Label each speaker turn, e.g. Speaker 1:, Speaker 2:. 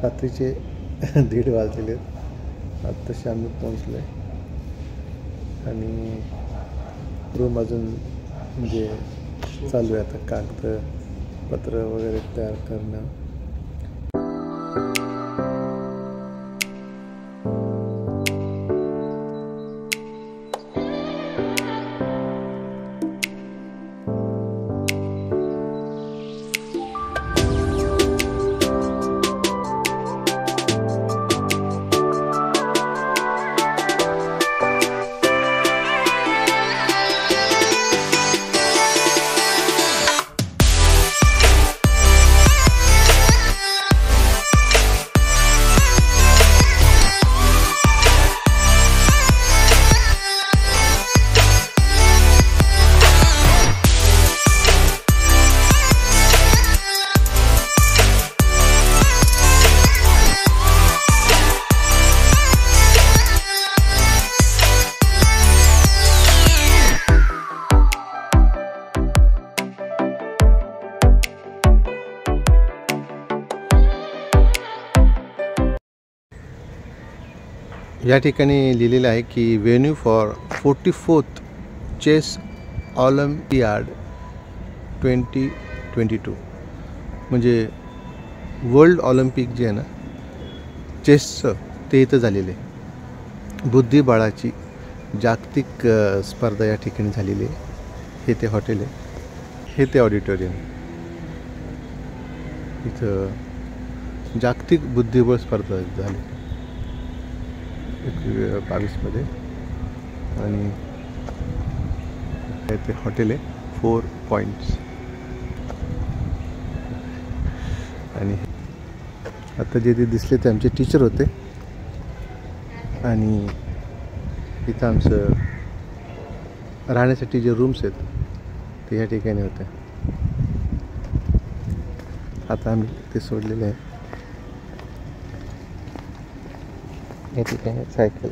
Speaker 1: रात्रीचे 1:30 वाजलेले आहेत. आत्ताशी आम्ही पोहोचलो आहे आणि रूम अजून म्हणजे चालू आहे आता कागदपत्र वगैरे तयार करणं. या ठिकाणी लिहिलेलं आहे की venue for 44th chess Olympiad 2022 म्हणजे वर्ल्ड ऑलिम्पिक जे आहे ना चेसचं ते इथं झालेलं आहे. बुद्धिबळाची जागतिक स्पर्धा या ठिकाणी झालेली आहे. हे ते हॉटेल आहे, हे ते ऑडिटोरियम. इथं जागतिक बुद्धिबळ स्पर्धा झाली 2022 आणि ते हॉटेल आहे 4 पॉईंट्स. आणि आता जे ते दिसले ते आमचे टीचर होते आणि इथं आमचं राहण्यासाठी जे रूम्स आहेत ते या ठिकाणी होते. आता आम्ही ते सोडलेले आहे. या ठिकाणी सायकल